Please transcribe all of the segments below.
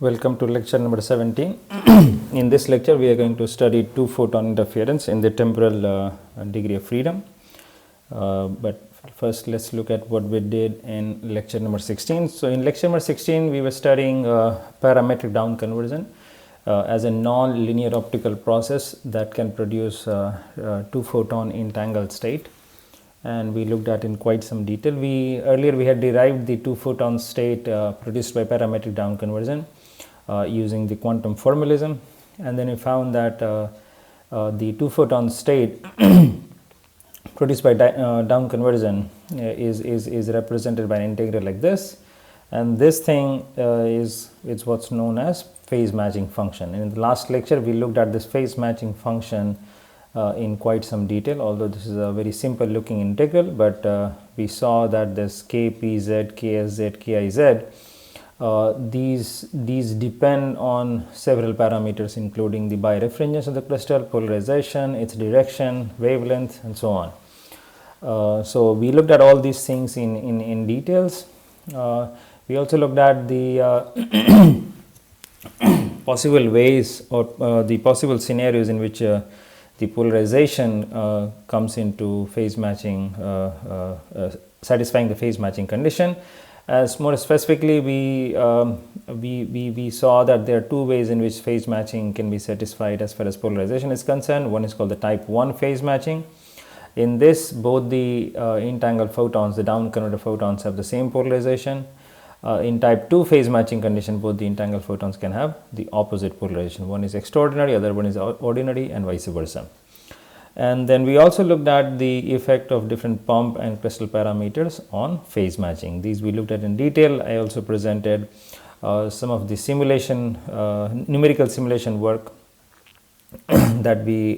Welcome to lecture number 17. In this lecture, we are going to study two photon interference in the temporal degree of freedom. But first, let's look at what we did in lecture number 16. So, in lecture number 16, we were studying parametric down conversion as a non-linear optical process that can produce two photon entangled state. And we looked at in quite some detail. Earlier we had derived the two photon state produced by parametric down conversion using the quantum formalism, and then we found that the two photon state produced by down conversion is represented by an integral like this, and this thing is what's known as phase matching function. And in the last lecture we looked at this phase matching function in quite some detail, although this is a very simple looking integral, but we saw that this kpz, ksz, kiz, these depend on several parameters, including the birefringence of the crystal, polarization, its direction, wavelength, and so on. So we looked at all these things in details. We also looked at the possible ways or the possible scenarios in which the polarization comes into phase matching, satisfying the phase matching condition. As more specifically, we saw that there are two ways in which phase matching can be satisfied as far as polarization is concerned. One is called the type 1 phase matching. In this, both the entangled photons, the down converted photons, have the same polarization. In type 2 phase matching condition, both the entangled photons can have the opposite polarization. One is extraordinary, other one is ordinary, and vice versa. And then we also looked at the effect of different pump and crystal parameters on phase matching. These we looked at in detail. I also presented some of the simulation, numerical simulation work that we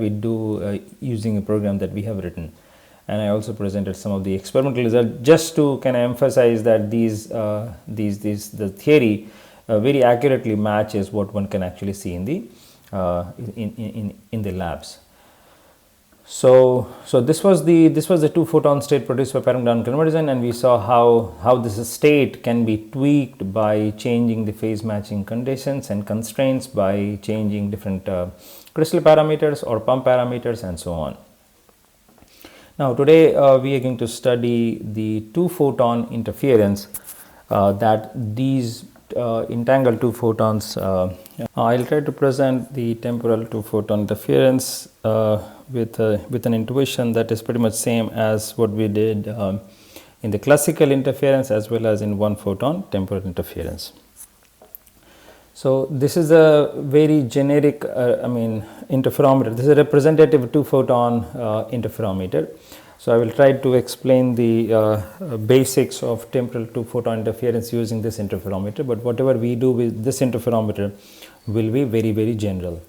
do using a program that we have written. And I also presented some of the experimental results just to kind of emphasize that the theory very accurately matches what one can actually see in the labs. So this was the two photon state produced by parametric down conversion, and we saw how this state can be tweaked by changing the phase matching conditions and constraints, by changing different crystal parameters or pump parameters, and so on. Now today we are going to study the two photon interference that these entangled two photons. I'll try to present the temporal two photon interference with an intuition that is pretty much same as what we did in the classical interference as well as in one photon temporal interference. So this is a very generic interferometer. This is a representative two photon interferometer. So I will try to explain the basics of temporal two photon interference using this interferometer, but whatever we do with this interferometer will be very, very general.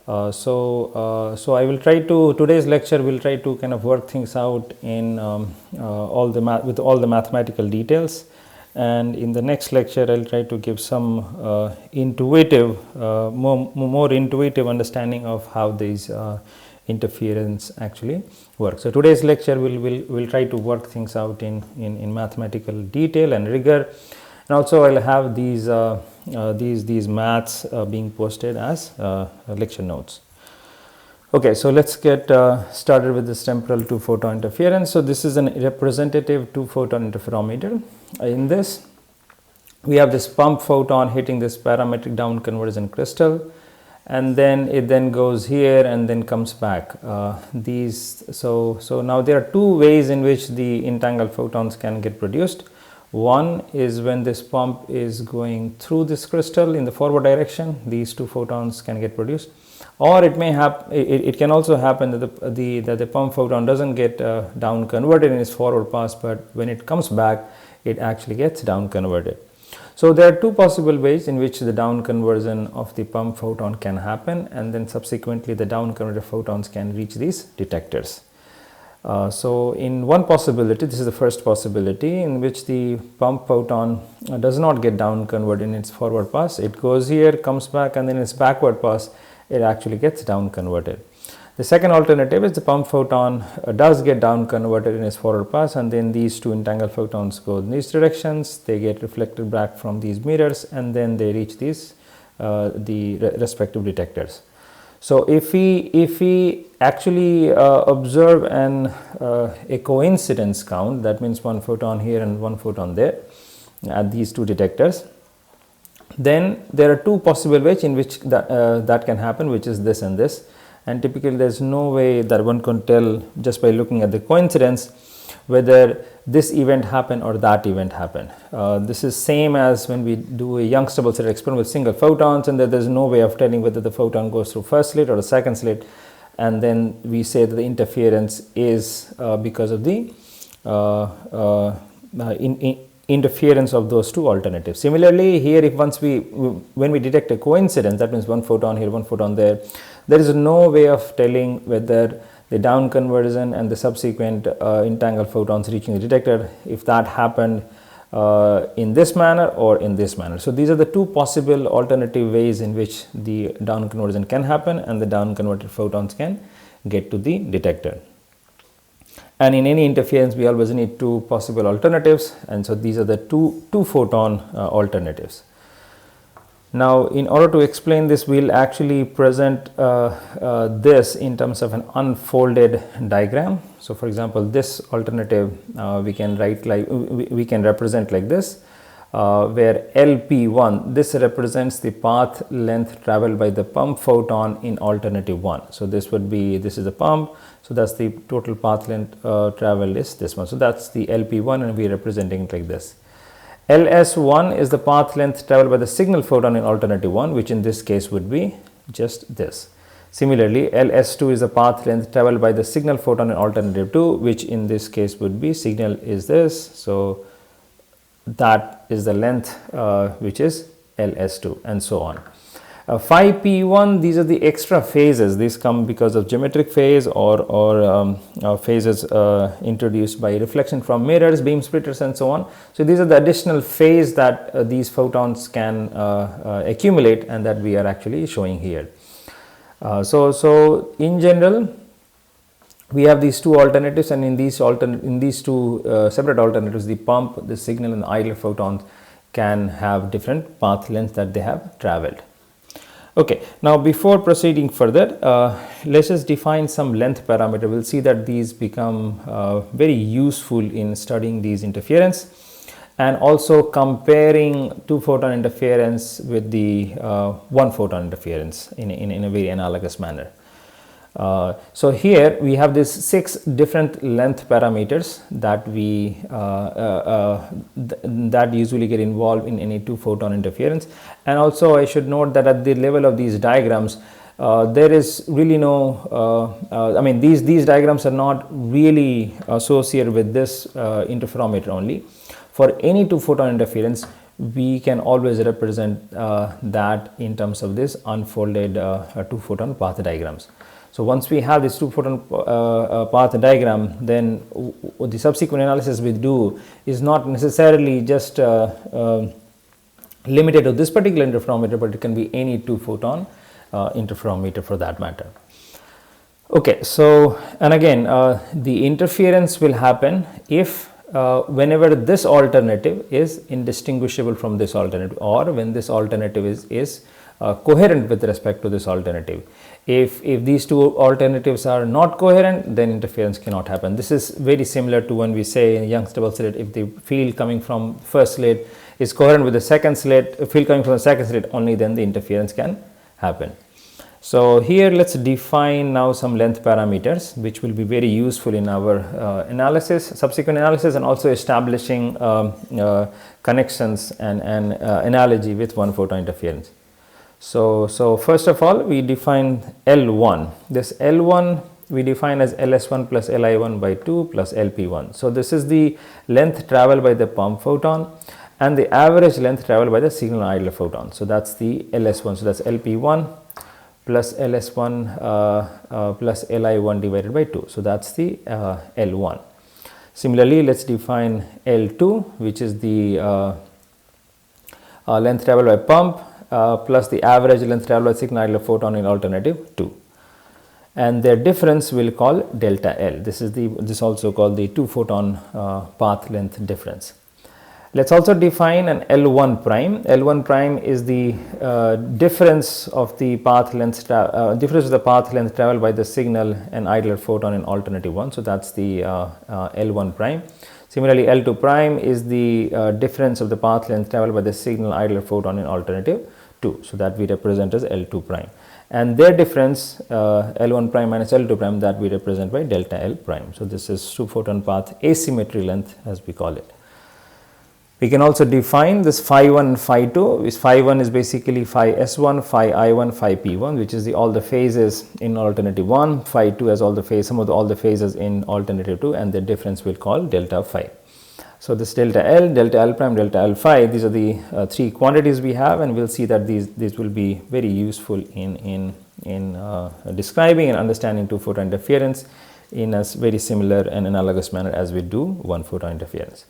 So I will try to, today's lecture will try to kind of work things out in with all the mathematical details. And in the next lecture, I'll try to give some intuitive, more intuitive understanding of how these interference actually work. So today's lecture will try to work things out in mathematical detail and rigor, and also I'll have these maths being posted as lecture notes. Okay, so let's get started with this temporal two photon interference. So this is a representative two photon interferometer. In this, we have this pump photon hitting this parametric down conversion crystal, and then it then goes here and then comes back. So now there are two ways in which the entangled photons can get produced. One is when this pump is going through this crystal in the forward direction, these two photons can get produced. Or it may happen. It can also happen that the pump photon doesn't get down converted in its forward pass, but when it comes back, it actually gets down converted. So there are two possible ways in which the down conversion of the pump photon can happen, and then subsequently the down converted photons can reach these detectors. So in one possibility, this is the first possibility, in which the pump photon does not get down converted in its forward pass. It goes here, comes back, and then in its backward pass, it actually gets down converted. The second alternative is the pump photon does get down converted in its forward pass, and then these two entangled photons go in these directions. They get reflected back from these mirrors, and then they reach these respective detectors. So if we actually observe a coincidence count, that means one photon here and one photon there at these two detectors, then there are two possible ways in which that can happen, which is this and this. And typically there is no way that one can tell just by looking at the coincidence whether this event happened or that event happened. This is same as when we do a Young's double slit experiment with single photons, and there is no way of telling whether the photon goes through first slit or the second slit, and then we say that the interference is because of the interference of those two alternatives. Similarly, here if when we detect a coincidence, that means one photon here, one photon there, there is no way of telling whether the down conversion and the subsequent entangled photons reaching the detector, if that happened in this manner or in this manner. So these are the two possible alternative ways in which the down conversion can happen and the down converted photons can get to the detector. And in any interference, we always need two possible alternatives, and so these are the two photon alternatives. Now, in order to explain this, we'll actually present this in terms of an unfolded diagram. So, for example, this alternative we can represent like this, where LP1, this represents the path length traveled by the pump photon in alternative 1. So this is the pump, so that's the total path length traveled is this one. So that's the LP1, and we are representing it like this. LS1 is the path length traveled by the signal photon in alternative 1, which in this case would be just this. Similarly, LS2 is the path length traveled by the signal photon in alternative 2, which in this case would be signal is this. So that is the length which is LS2, and so on. 5P1, these are the extra phases. These come because of geometric phase or phases introduced by reflection from mirrors, beam splitters, and so on. So these are the additional phase that these photons can accumulate, and that we are actually showing here. So in general, we have these two alternatives, and in these two separate alternatives, the pump, the signal, and the idler photons can have different path lengths that they have traveled. Okay, now before proceeding further, let's just define some length parameter. We'll see that these become very useful in studying these interference, and also comparing two photon interference with the one photon interference in a very analogous manner. So here we have these 6 different length parameters that that usually get involved in any two photon interference. And also I should note that at the level of these diagrams, there is really no these diagrams are not really associated with this interferometer only. For any two photon interference, we can always represent that in terms of this unfolded two photon path diagrams. So once we have this two photon path diagram, then the subsequent analysis we do is not necessarily just limited to this particular interferometer, but it can be any two photon interferometer for that matter. Okay, so and again the interference will happen if whenever this alternative is indistinguishable from this alternative, or when this alternative is coherent with respect to this alternative. If these two alternatives are not coherent, then interference cannot happen. This is very similar to when we say in Young's double slit, if the field coming from first slit is coherent with the second slit, field coming from the second slit, only then the interference can happen. So here let's define now some length parameters, which will be very useful in our subsequent analysis, and also establishing connections and analogy with one photon interference. So first of all, we define L1. This L1 we define as LS1 plus Li1 by 2 plus LP1. So this is the length traveled by the pump photon and the average length traveled by the signal idler photon. So that's the LS1. So that's LP1 plus LS1 plus Li1 divided by 2. So that's the L1. Similarly, let's define L2, which is the length traveled by pump plus the average length traveled by signal idler photon in alternative 2. and their difference we'll call delta L. This also called the 2 photon path length difference. Let's also define an L1 prime. L1 prime is the difference of the path length traveled by the signal and idler photon in alternative 1. So that's the L1 prime. Similarly, L2 prime is the difference of the path length traveled by the signal idler photon in alternative 2. So that we represent as L2 prime. And their difference L1 prime minus L2 prime, that we represent by delta L prime. So this is 2 photon path asymmetry length, as we call it. We can also define this phi 1 and phi 2. Phi 1 is basically phi S1, phi I1, phi P1, which is all the phases in alternative 1. Phi 2 has all the phases in alternative 2, and the difference we'll call delta phi. So this delta L prime, delta L phi, these are the three quantities we have, and we'll see that these will be very useful in describing and understanding 2 photon interference in a very similar and analogous manner as we do 1 photon interference.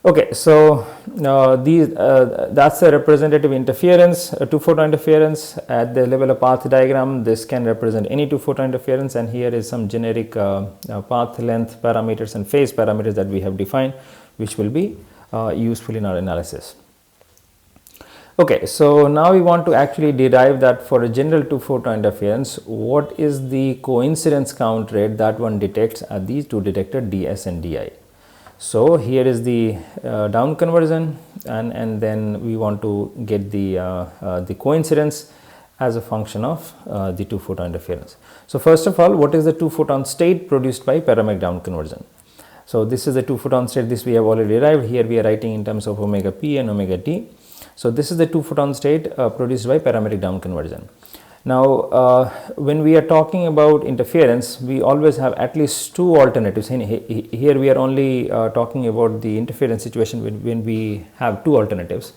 Okay, so that's a representative interference, a 2 photon interference at the level of path diagram. This can represent any 2 photon interference, and here is some generic path length parameters and phase parameters that we have defined, which will be useful in our analysis. Okay, so now we want to actually derive that for a general 2 photon interference, what is the coincidence count rate that one detects at these two detector ds and di. So here is the down conversion, and then we want to get the coincidence as a function of the 2 photon interference. So first of all, what is the 2 photon state produced by parameric down conversion? So this is the 2 photon state. This we have already derived. Here we are writing in terms of omega p and omega t. So this is the 2 photon state produced by parameric down conversion. Now, when we are talking about interference, we always have at least 2 alternatives. Here we are only talking about the interference situation when we have 2 alternatives.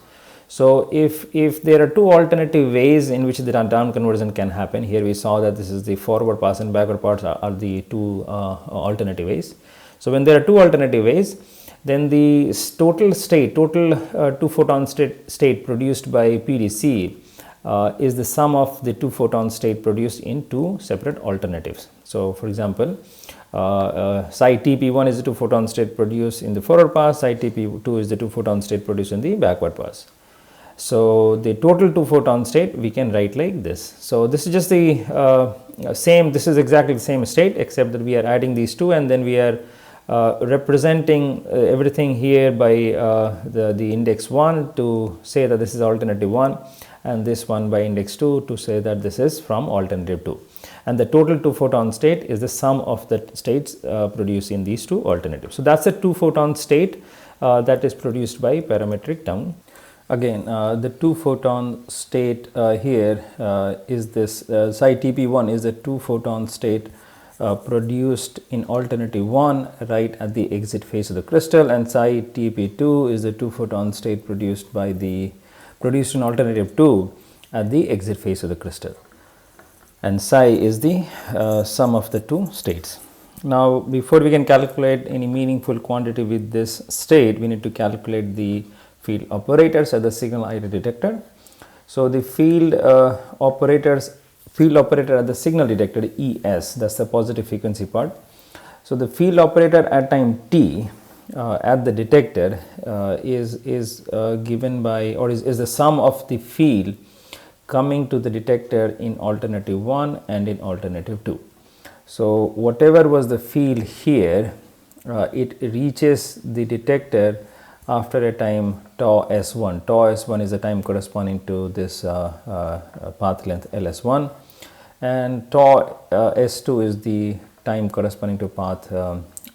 So if there are 2 alternative ways in which the down conversion can happen, here we saw that this is the forward pass and backward pass are the 2 alternative ways. So when there are 2 alternative ways, then the total 2 photon state produced by PDC is the sum of the 2 photon state produced in 2 separate alternatives. So for example, psi TP1 is the 2 photon state produced in the forward pass, psi TP2 is the 2 photon state produced in the backward pass. So the total 2 photon state we can write like this. So this is just the same, this is exactly the same state, except that we are adding these 2, and then we are representing everything here by the index 1 to say that this is alternative 1, and this one by index 2 to say that this is from alternative 2. And the total 2 photon state is the sum of the states produced in these 2 alternatives. So that's a 2 photon state that is produced by parametric down. Again, the 2 photon state here is this psi TP1 is the 2 photon state produced in alternative 1 right at the exit phase of the crystal, and psi TP2 is the 2 photon state produced in alternative 2 at the exit phase of the crystal, and psi is the sum of the 2 states. Now, before we can calculate any meaningful quantity with this state, we need to calculate the field operators at the signal idler detector. So the field operator at the signal detector ES, that's the positive frequency part. So the field operator at time t at the detector is given by, or is the sum of the field coming to the detector in alternative 1 and in alternative 2. So whatever was the field here, it reaches the detector after a time tau s1. Tau s1 is the time corresponding to this path length ls1, and tau s2 is the time corresponding to path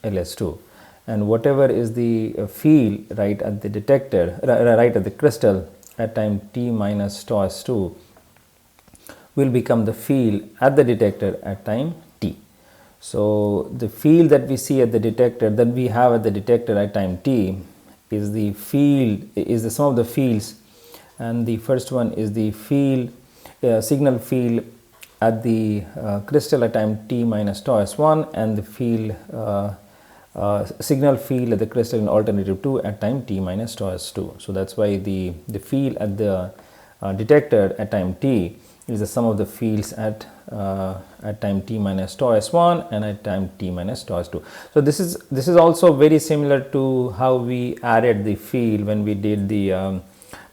ls2. And whatever is the field right at the detector, right at the crystal at time t minus tau s2 will become the field at the detector at time t. So the field that we see at the detector, that we have at the detector at time t, is the sum of the fields, and the first one is the field signal field at the crystal at time t minus tau s1, and the field signal field at the crystal in alternative 2 at time t minus tau s2. So that's why the field at the detector at time t is the sum of the fields at time t minus tau s1 and at time t minus tau s2. So this is also very similar to how we added the field when we did the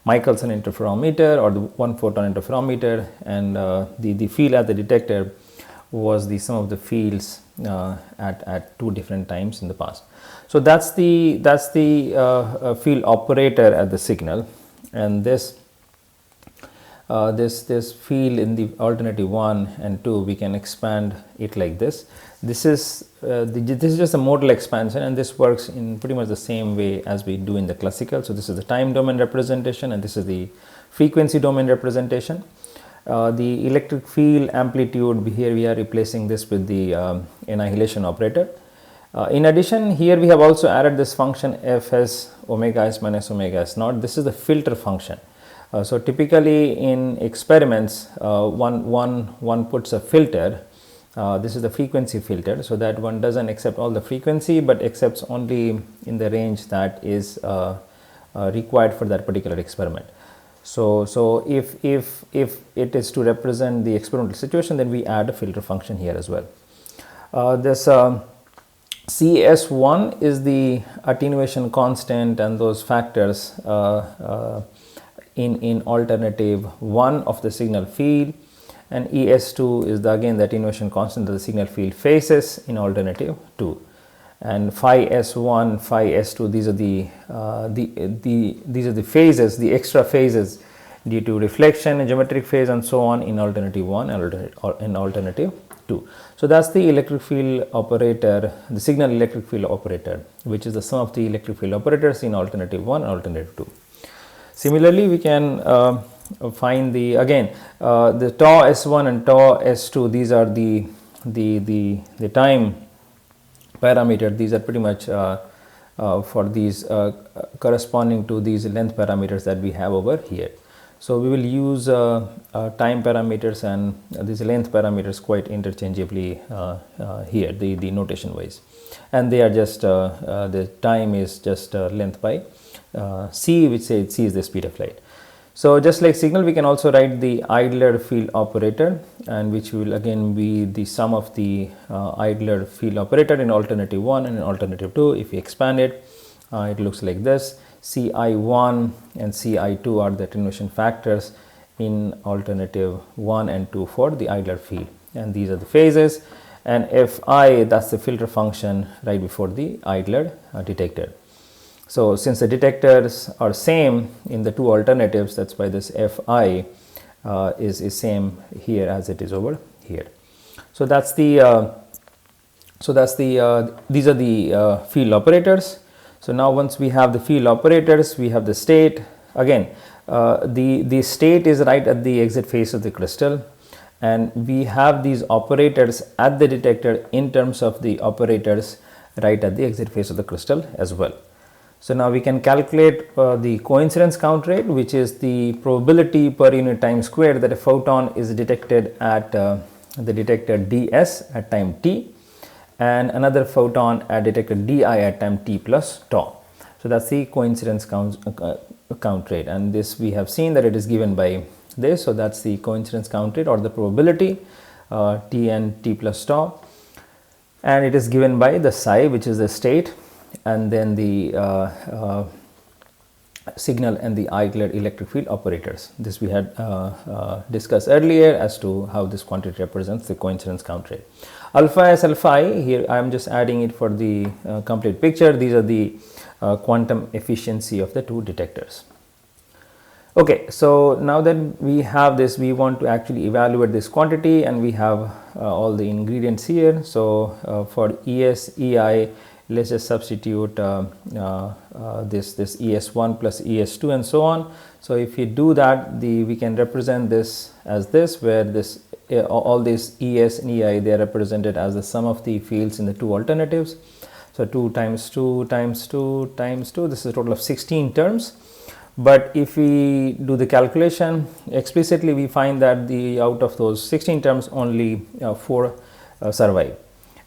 Michelson interferometer or the one photon interferometer, and the field at the detector was the sum of the fields at two different times in the past. So that's the field operator at the signal, and this field in the alternative 1 and 2, we can expand it like this. This is just a modal expansion, and this works in pretty much the same way as we do in the classical. So this is the time domain representation, and this is the frequency domain representation. The electric field amplitude, here we are replacing this with the annihilation operator. In addition, here we have also added this function fs omega s minus omega s naught. This is the filter function. So typically in experiments, one puts a filter. This is the frequency filter, so that one doesn't accept all the frequency but accepts only in the range that is required for that particular experiment. So if it is to represent the experimental situation, then we add a filter function here as well. This CS1 is the attenuation constant and those factors in alternative 1 of the signal field, and ES2 is again the attenuation constant of the signal field phases in alternative 2, and phi S1, phi S2, these are the phases, the extra phases due to reflection and geometric phase and so on in alternative 1 and in alternative 2. So that's the electric field operator, the signal electric field operator, which is the sum of the electric field operators in alternative 1 and alternative 2. Similarly, we can find the tau S1 and tau S2. These are the time parameter. These are pretty much for these corresponding to these length parameters that we have over here. So we will use time parameters and these length parameters quite interchangeably here, the notation wise, and they are just the time is just length by c, which says c is the speed of light. So just like signal, we can also write the idler field operator, and which will again be the sum of the idler field operator in alternative 1 and in alternative 2. If we expand it, it looks like this. Ci1 and Ci2 are the attenuation factors in alternative 1 and 2 for the idler field, and these are the phases, and Fi, that's the filter function right before the idler detector. So since the detectors are same in the two alternatives, that's why this Fi is same here as it is over here. So that's the these are the field operators. So now once we have the field operators, we have the state. Again, the state is right at the exit phase of the crystal, and we have these operators at the detector in terms of the operators right at the exit phase of the crystal as well. So now we can calculate the coincidence count rate, which is the probability per unit time squared that a photon is detected at the detector ds at time t, and another photon at detector di at time t plus tau. So that's the coincidence count rate, and this we have seen that it is given by this. So that's the coincidence count rate or the probability t and t plus tau, and it is given by the psi, which is the state, and then the signal and the idler electric field operators. This we had discussed earlier as to how this quantity represents the coincidence count rate. Alpha S alpha I, here I am just adding it for the complete picture. These are the quantum efficiency of the two detectors. Okay, so now that we have this, we want to actually evaluate this quantity, and we have all the ingredients here. So for ES, EI, let's just substitute this ES1 plus ES2 and so on. So if we do that, we can represent this as this, where this all these ES and EI, they are represented as the sum of the fields in the two alternatives. So 2 times 2 times 2 times 2, this is a total of 16 terms. But if we do the calculation explicitly, we find that out of those 16 terms, only 4 survive,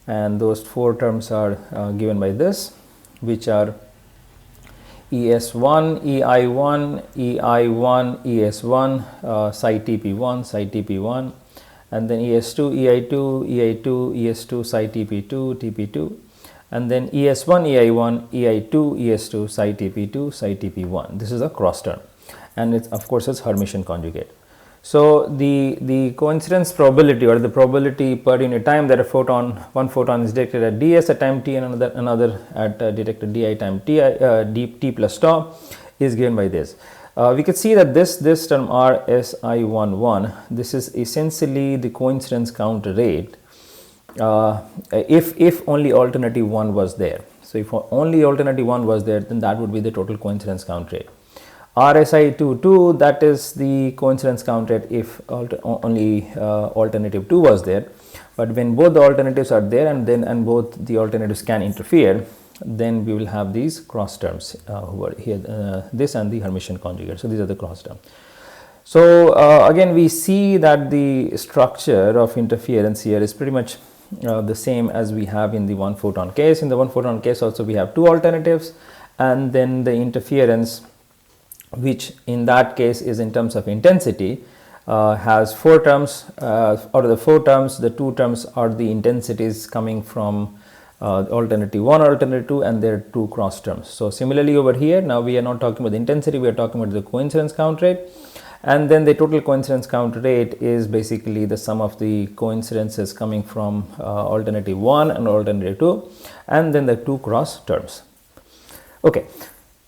and those 4 terms are given by this, which are ES1, EI1, EI1, ES1, psi TP1, psi TP1, and then ES2, EI2, EI2, ES2, psi TP2, TP2, and then ES1, EI1, EI2, ES2, psi TP2, psi TP1. This is a cross term, and it's of course it's Hermitian conjugate. So the coincidence probability, or the probability per unit time that one photon is detected at ds at time t and another at detected di time t plus tau, is given by this. We could see that this term RSI11, this is essentially the coincidence count rate if only alternative 1 was there. So if only alternative 1 was there, then that would be the total coincidence count rate. RSI22, that is the coincidence count rate if only alternative 2 was there. But when both the alternatives are there and both the alternatives can interfere, then we will have these cross terms over here, this and the Hermitian conjugate. So these are the cross terms. So again, we see that the structure of interference here is pretty much the same as we have in the one photon case. In the one photon case also we have two alternatives, and then the interference, which in that case is in terms of intensity, has 4 terms. Out of the 4 terms, the 2 terms are the intensities coming from alternative 1, alternative 2, and there are 2 cross terms. So similarly over here, now we are not talking about the intensity, we are talking about the coincidence count rate, and then the total coincidence count rate is basically the sum of the coincidences coming from alternative 1 and alternative 2, and then the 2 cross terms. Okay.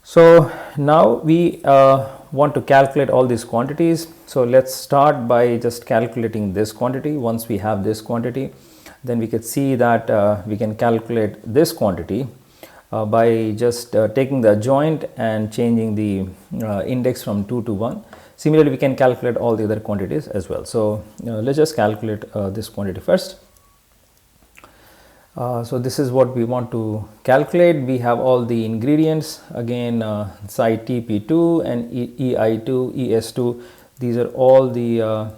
So now we want to calculate all these quantities. So let's start by just calculating this quantity. Once we have this quantity, then we can see that we can calculate this quantity by just taking the adjoint and changing the index from 2 to 1. Similarly, we can calculate all the other quantities as well. So let's just calculate this quantity first. So this is what we want to calculate. We have all the ingredients again, psi TP2 and EI2, ES2. These are all the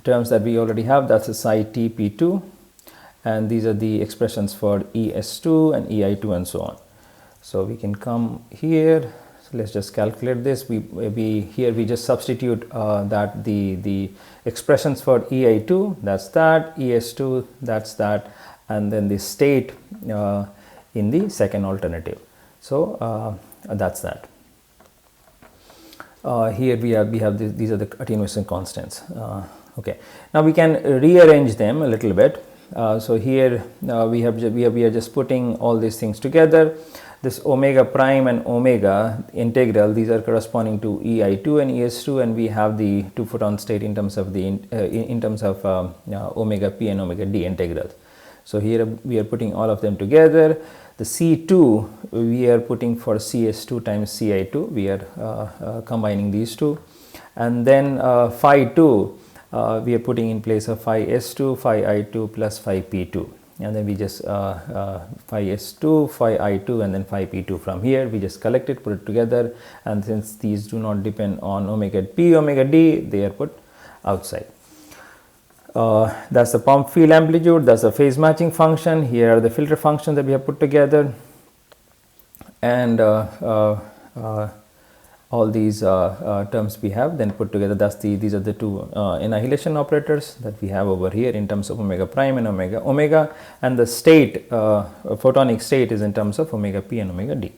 terms that we already have. That's a psi TP2, and these are the expressions for ES2 and EI2 and so on. So we can come here. So let's just calculate this. Here we just substitute that the expressions for EI2, that's that, ES2, that's that, and then the state in the second alternative. So that's that. Here we have these are the attenuation constants. Okay, now we can rearrange them a little bit. So here we are just putting all these things together. This omega prime and omega integral, these are corresponding to EI2 and ES2, and we have the 2 photon state in terms of the omega p and omega d integrals. So here we are putting all of them together. The C2 we are putting for CS2 times CI2. We are combining these two, and then phi 2 we are putting in place of phi S2, phi I2 plus phi P2. And then we just phi S2, phi I2, and then phi P2 from here. We just collect it, put it together, and since these do not depend on omega P, omega D, they are put outside. That's the pump field amplitude, that's the phase matching function. Here are the filter functions that we have put together, and all these terms we have then put together. These are the 2 annihilation operators that we have over here in terms of omega prime and omega, and the state, photonic state, is in terms of omega p and omega d.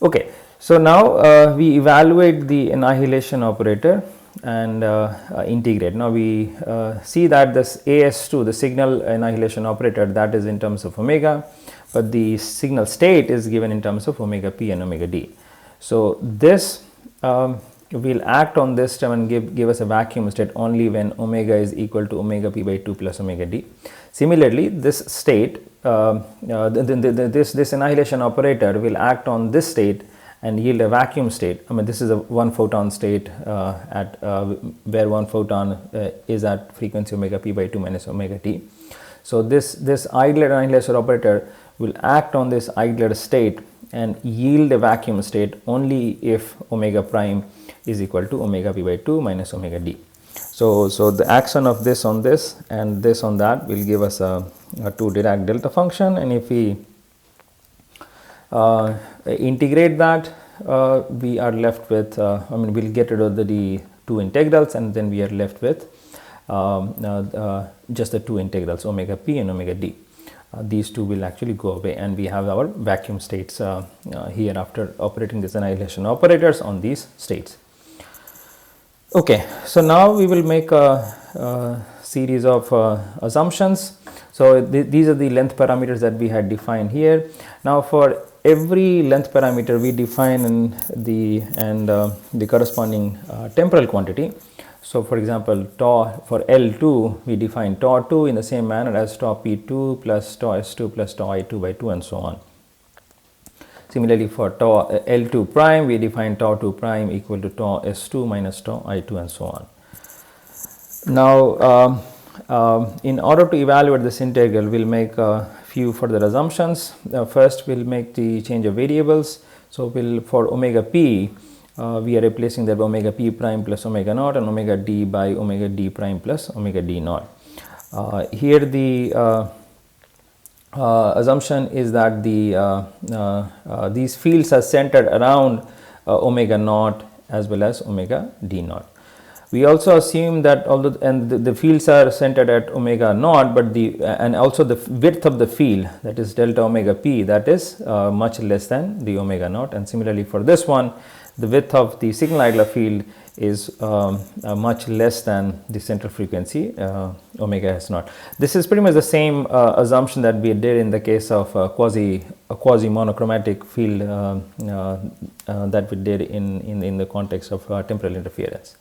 Okay, so now we evaluate the annihilation operator and integrate. Now we see that this AS2, the signal annihilation operator, that is in terms of omega, but the signal state is given in terms of omega p and omega d. So this will act on this term and give us a vacuum state only when omega is equal to omega p by 2 plus omega d. Similarly, this state, this annihilation operator will act on this state and yield a vacuum state. I mean, this is a 1 photon state at where 1 photon is at frequency omega p by 2 minus omega t. So this Eigler annihilation operator will act on this Eigler state and yield a vacuum state only if omega prime is equal to omega p by 2 minus omega d. So the action of this on this and this on that will give us a 2 Dirac delta function, and if we integrate that, we are left with, we'll get rid of the two integrals, and then we are left with just the two integrals, omega p and omega d. These two will actually go away, and we have our vacuum states here after operating these annihilation operators on these states. Okay, so now we will make a series of assumptions. So these are the length parameters that we had defined here. Now for every length parameter we define the corresponding temporal quantity. So for example, tau for L2 we define tau 2 in the same manner as tau P2 plus tau S2 plus tau I2 by 2 and so on. Similarly, for tau L2 prime we define tau 2 prime equal to tau S2 minus tau I2 and so on. Now in order to evaluate this integral, we'll make a few further assumptions. First, we'll make the change of variables. So for omega p, we are replacing that by omega p prime plus omega naught, and omega d by omega d prime plus omega d naught. Here the assumption is that these fields are centered around omega naught as well as omega d naught. We also assume that although the fields are centered at omega naught, but and also the width of the field, that is delta omega p, that is much less than the omega naught. And similarly for this one, the width of the signal angular field is much less than the central frequency omega s naught. This is pretty much the same assumption that we did in the case of a quasi monochromatic field that we did in the context of temporal interference.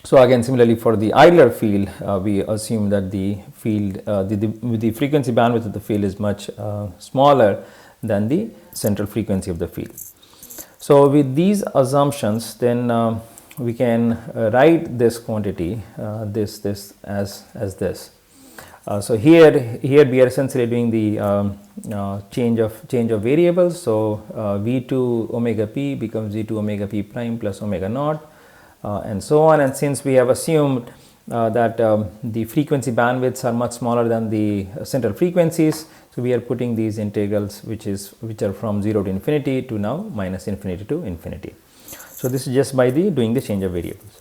So again, similarly for the Euler field, we assume that the field, the frequency bandwidth of the field is much smaller than the central frequency of the field. So with these assumptions, then we can write this quantity, this as this. So here we are essentially doing the change of variables. So V2 omega p becomes V2 omega p prime plus omega naught. And so on. And since we have assumed that the frequency bandwidths are much smaller than the central frequencies, so we are putting these integrals which are from 0 to infinity to now minus infinity to infinity. So this is just by doing the change of variables.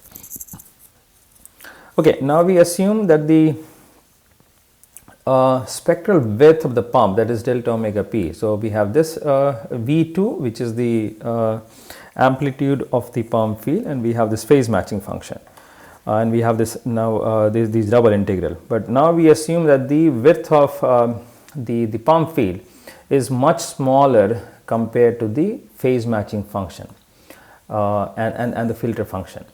Okay, now we assume that the spectral width of the pump, that is delta omega p. So we have this V2, which is the amplitude of the pump field, and we have this phase matching function, and we have this now this double integral. But now we assume that the width of the pump field is much smaller compared to the phase matching function and the filter function.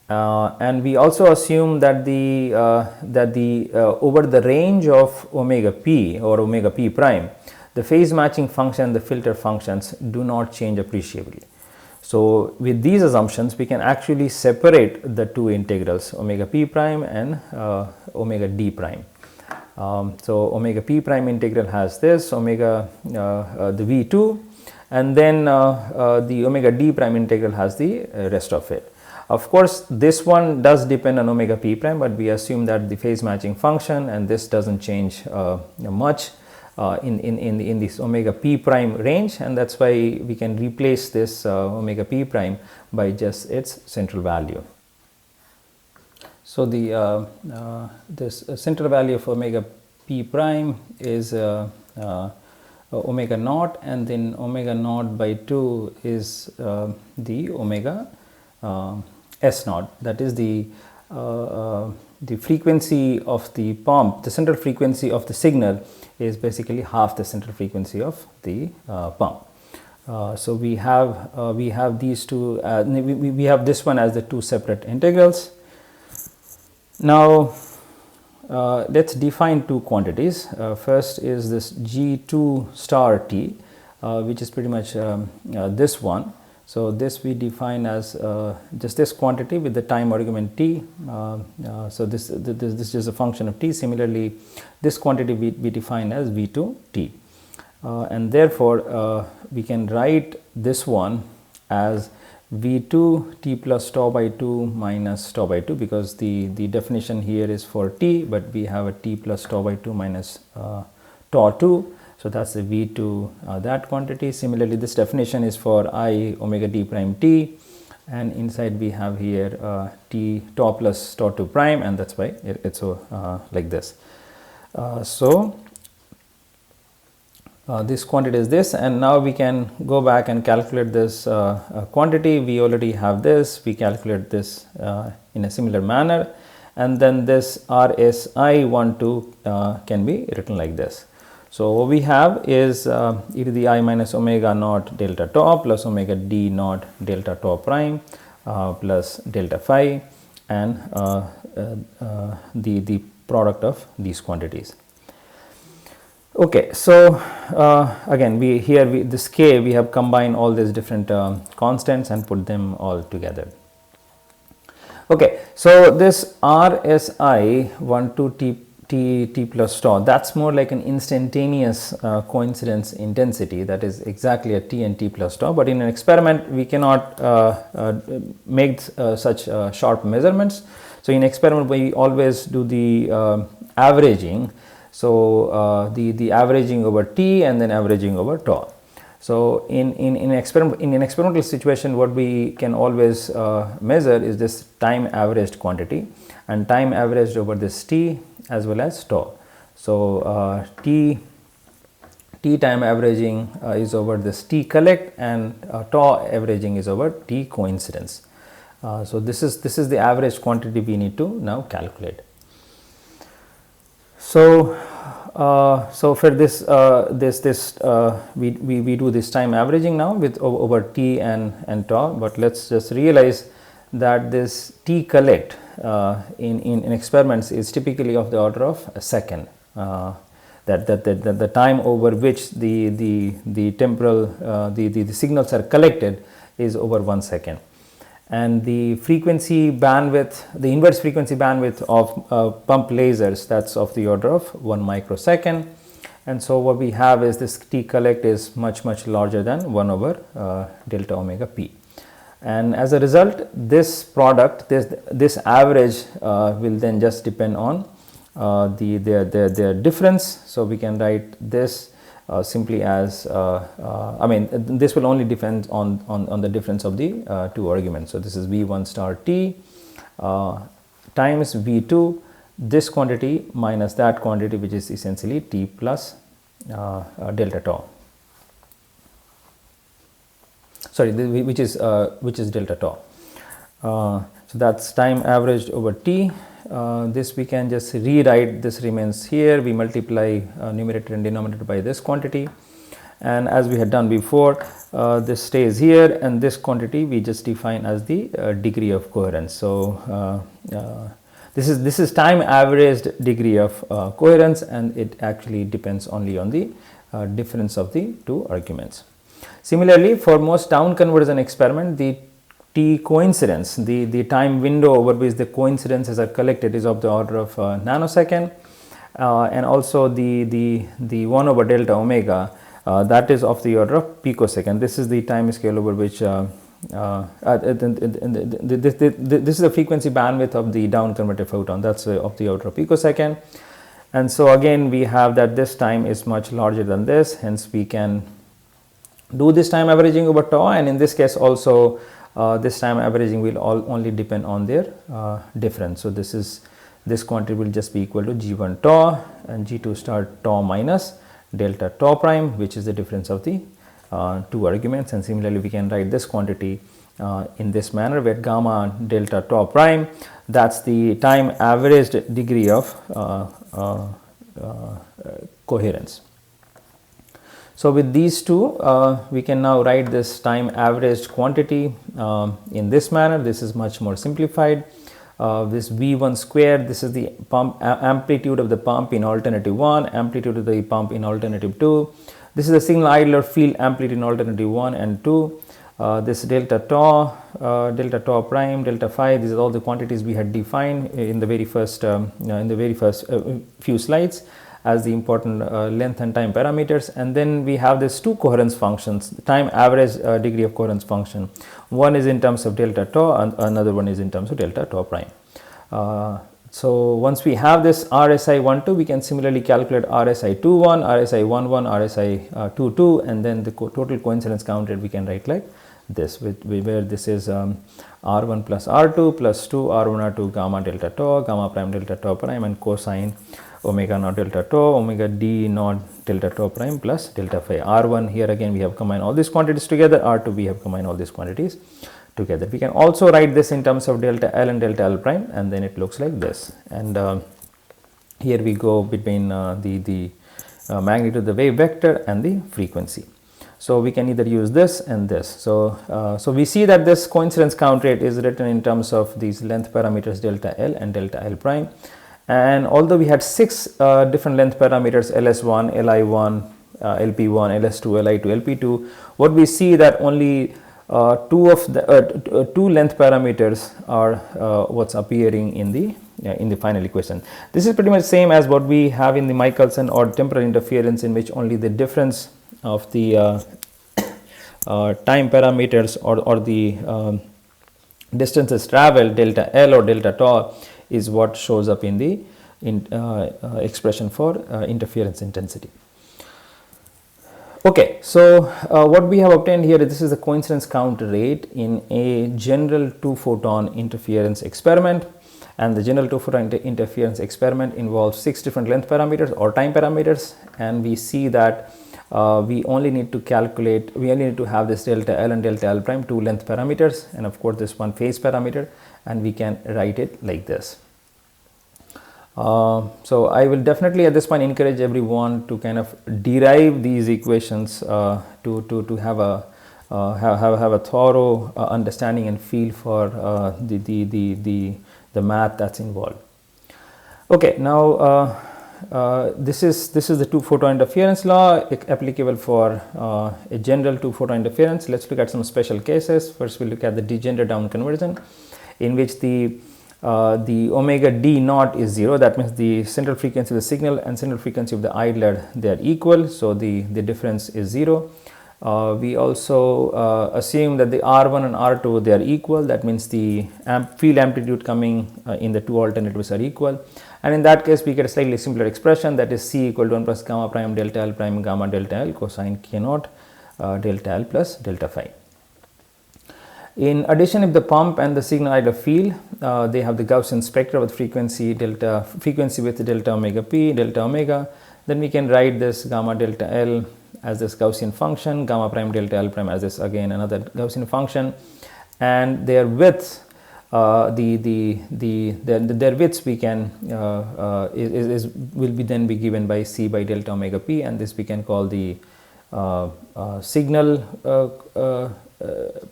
And we also assume that the over the range of omega p or omega p prime, the phase matching function and the filter functions do not change appreciably. So with these assumptions, we can actually separate the two integrals, omega p prime and omega d prime. So omega p prime integral has this omega the V2, and then the omega d prime integral has the rest of it. Of course, this one does depend on omega p prime, but we assume that the phase matching function and this doesn't change much in this omega p prime range, and that's why we can replace this omega p prime by just its central value. So the this central value of omega p prime is omega naught, and then omega naught by 2 is the omega s naught, that is the frequency of the pump. The central frequency of the signal is basically half the central frequency of the pump. So we have these two, we have this one as the two separate integrals. Now let's define two quantities. First is this G2 star T, which is pretty much this one. So this we define as just this quantity with the time argument t. So this is a function of t. Similarly, this quantity we define as V2 t, and therefore we can write this one as V2 t plus tau by 2 minus tau by 2, because the definition here is for t, but we have a t plus tau by 2 minus tau 2. So that's the V2 that quantity. Similarly, this definition is for I omega d prime t, and inside we have here t tau plus tau 2 prime, and that's why it's like this. This quantity is this, and now we can go back and calculate this quantity. We already have this. We calculate this in a similar manner, and then this RSI12 can be written like this. So what we have is e to the I minus omega naught delta tau plus omega d naught delta tau prime plus delta phi, and the product of these quantities. Okay, so again this k, we have combined all these different constants and put them all together. Okay, so this RSI 12 t plus tau, that's more like an instantaneous coincidence intensity, that is exactly at t and t plus tau, but in an experiment we cannot make such sharp measurements. So in experiment we always do the averaging. So the averaging over t and then averaging over tau. So in an experimental situation, what we can always measure is this time averaged quantity, and time averaged over this t as well as tau. So t time averaging is over this t collect, and tau averaging is over t coincidence. So this is the average quantity we need to now calculate. So for this we do this time averaging now with over t and tau, but let's just realize that this t collect in experiments is typically of the order of a second. That the time over which the temporal the signals are collected is over 1 second. And the frequency bandwidth, the inverse frequency bandwidth of pump lasers, that's of the order of 1 microsecond. And so what we have is this t collect is much larger than 1 over delta omega p. And as a result, this product, this average will then just depend on their difference. So we can write this simply as this will only depend on the difference of the two arguments. So this is V1 star t times V2, this quantity minus that quantity, which is essentially t plus delta tau. Sorry, which is delta tau. So that's time averaged over t. This we can just rewrite, this remains here, we multiply numerator and denominator by this quantity, and as we had done before, this stays here, and this quantity we just define as the degree of coherence. So this is time averaged degree of coherence, and it actually depends only on the difference of the two arguments. Similarly, for most down conversion experiment, the t coincidence, the time window over which the coincidences are collected is of the order of nanosecond, and also the 1 over delta omega, that is of the order of picosecond. This is the time scale over which this is the frequency bandwidth of the down converted photon, that's of the order of picosecond. And so again we have that this time is much larger than this, hence we can do this time averaging over tau, and in this case also this time averaging will only depend on their difference. So this quantity will just be equal to G1 tau and G2 star tau minus delta tau prime, which is the difference of the two arguments. And similarly we can write this quantity in this manner, where gamma delta tau prime, that's the time averaged degree of coherence. So with these two, we can now write this time averaged quantity in this manner. This is much more simplified. This V1 square, this is the pump amplitude of the pump in alternative 1, amplitude of the pump in alternative 2. This is the signal idler field amplitude in alternative 1 and 2. This delta tau prime, delta phi, these are all the quantities we had defined in the very first few slides as the important length and time parameters. And then we have these two coherence functions, time average degree of coherence function. One is in terms of delta tau and another one is in terms of delta tau prime. So once we have this RSI12, we can similarly calculate RSI21, RSI11, RSI22, and then the total coincidence count rate we can write like this, where this is R1 plus R2 plus 2 R1 R2 gamma delta tau, gamma prime delta tau prime, and cosine omega naught delta tau, omega d naught delta tau prime plus delta phi. R1 here again we have combined all these quantities together, R2 we have combined all these quantities together. We can also write this in terms of delta L and delta L prime, and then it looks like this. And here we go between the magnitude of the wave vector and the frequency. So we can either use this and this. So we see that this coincidence count rate is written in terms of these length parameters delta L and delta L prime. And although we had 6 different length parameters, LS1, LI1, LP1, LS2, LI2, LP2, what we see that only two length parameters are what's appearing in the final equation. This is pretty much same as what we have in the Michelson or temporal interference, in which only the difference of the time parameters or the distances traveled, delta L or delta tau, is what shows up in the expression for interference intensity. Okay, so what we have obtained here, this is the coincidence count rate in a general 2-photon interference experiment, and the general 2-photon interference experiment involves 6 different length parameters or time parameters, and we see that we only need to have this delta L and delta L prime, 2 length parameters, and of course this one phase parameter, and we can write it like this. So I will definitely at this point encourage everyone to kind of derive these equations to have a thorough understanding and feel for the math that's involved. Okay, now this is the 2-photon interference law applicable for a general 2-photon interference. Let's look at some special cases. First, we'll look at the degenerate down conversion, in which the omega d naught is 0. That means the central frequency of the signal and central frequency of the idler, they are equal, so the difference is 0. We also assume that the R1 and R2, they are equal. That means the field amplitude coming in the two alternatives are equal, and in that case we get a slightly simpler expression, that is C equal to 1 plus gamma prime delta L prime gamma delta L cosine k naught delta L plus delta phi. In addition, if the pump and the signal idler field, they have the Gaussian spectra with frequency with delta omega p, delta omega, then we can write this gamma delta L as this Gaussian function, gamma prime delta L prime as this again another Gaussian function, and their width, their widths we can will be then be given by C by delta omega p, and this we can call the signal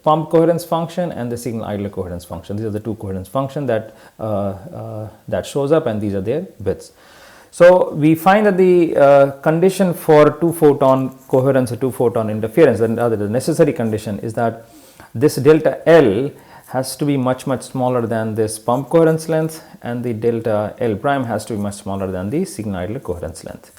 pump coherence function and the signal idler coherence function. These are the two coherence functions that shows up, and these are their widths. So we find that the condition for 2-photon coherence or 2-photon interference, and rather the necessary condition, is that this delta L has to be much smaller than this pump coherence length, and the delta L prime has to be much smaller than the signal idler coherence length.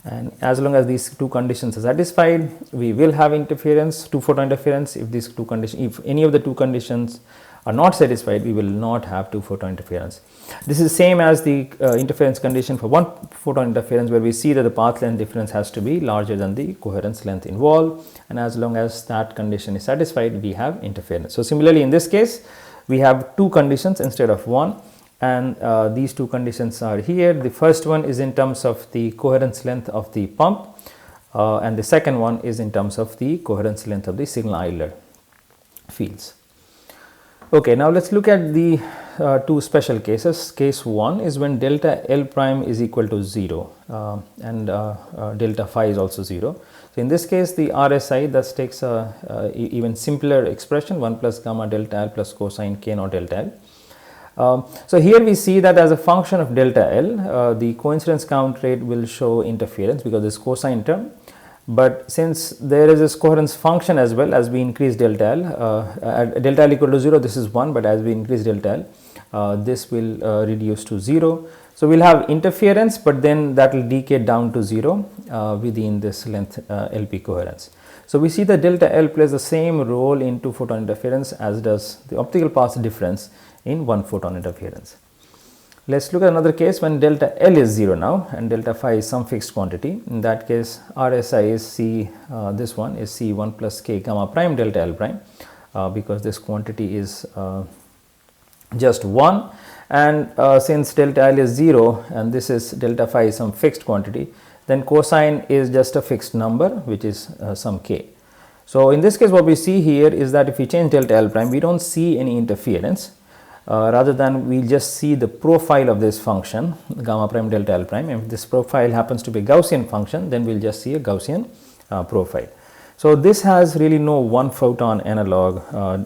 And as long as these two conditions are satisfied, we will have interference, 2-photon interference. If any of the two conditions are not satisfied, we will not have 2-photon interference. This is same as the interference condition for 1-photon interference, where we see that the path length difference has to be larger than the coherence length involved, and as long as that condition is satisfied, we have interference. So similarly, in this case, we have two conditions instead of one, and these two conditions are here. The first one is in terms of the coherence length of the pump, and the second one is in terms of the coherence length of the signal idler fields. Okay, now let's look at the two special cases. Case 1 is when delta L prime is equal to 0 and delta phi is also 0. So in this case, the RSI thus takes a even simpler expression, 1 plus gamma delta L plus cosine k naught delta L. So here we see that as a function of delta L, the coincidence count rate will show interference because this cosine term. But since there is this coherence function as well, as we increase delta L, at delta L equal to 0, this is 1, but as we increase delta L, this will reduce to 0. So we'll have interference, but then that will decay down to 0 within this length LP coherence. So we see that delta L plays the same role in 2-photon interference as does the optical path difference in 1-photon interference. Let's look at another case when delta L is 0 now and delta phi is some fixed quantity. In that case, RSI is C, this one is C1 plus K gamma prime delta L prime, because this quantity is just 1, and since delta L is 0 and this is delta phi is some fixed quantity, then cosine is just a fixed number which is some K. So in this case what we see here is that if we change delta L prime, we don't see any interference. Rather than we just see the profile of this function gamma prime delta L prime. If this profile happens to be a Gaussian function, then we will just see a Gaussian profile. So this has really no one photon analog.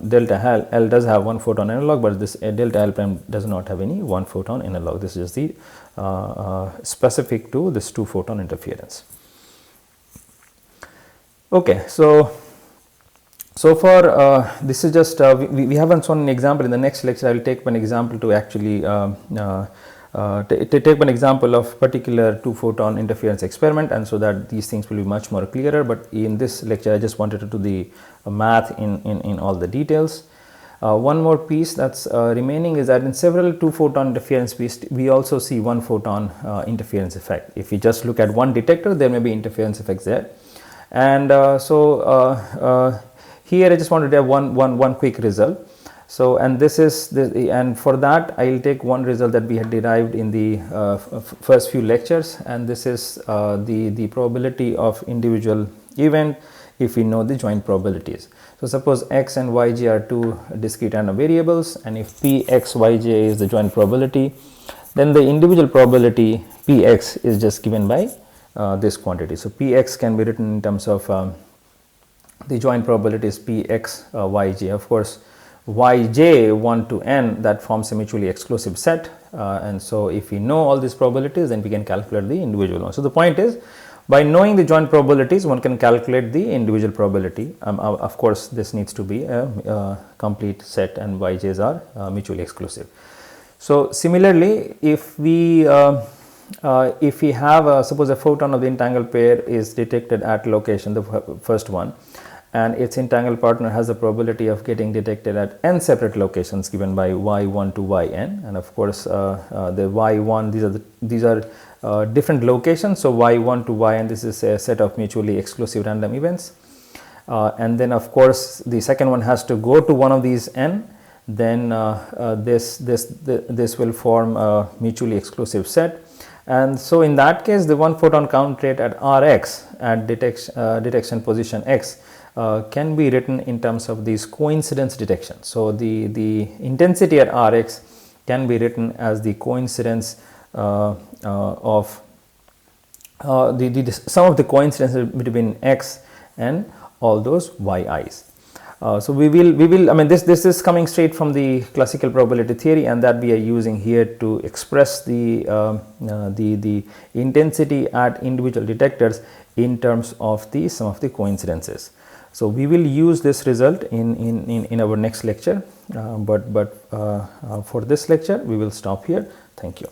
Delta L does have one photon analog, but this delta L prime does not have any one photon analog. This is the specific to this two photon interference. Okay, so far this is just we haven't shown an example. In the next lecture I will take one example to actually take one example of particular two photon interference experiment, and so that these things will be much more clearer. But in this lecture I just wanted to do the math in all the details. One more piece that's remaining is that in several two photon interference we also see one photon interference effect. If we just look at one detector, there may be interference effects there, and here I just wanted to have one quick result. So, and this is and for that I will take one result that we had derived in the first few lectures, and this is the probability of individual event if we know the joint probabilities. So suppose x and yj are two discrete random variables, and if p x yj is the joint probability, then the individual probability px is just given by this quantity. So px can be written in terms of the joint probability is px yj. Of course, yj 1 to n, that forms a mutually exclusive set, and so if we know all these probabilities, then we can calculate the individual one. So the point is, by knowing the joint probabilities, one can calculate the individual probability. Of course, this needs to be a complete set, and yj's are mutually exclusive. So similarly, if we have suppose a photon of the entangled pair is detected at location, the first one, and its entangled partner has the probability of getting detected at n separate locations given by y1 to yn, and of course the y1, these are different locations. So y1 to yn, this is a set of mutually exclusive random events, and then of course the second one has to go to one of these n, then this will form a mutually exclusive set. And so in that case, the one photon count rate at Rx at detection position x can be written in terms of these coincidence detection. So the intensity at Rx can be written as the coincidence of the sum of the coincidences between x and all those yi's. So we will I mean this is coming straight from the classical probability theory, and that we are using here to express the intensity at individual detectors in terms of the sum of the coincidences. So we will use this result in our next lecture, but for this lecture we will stop here. Thank you.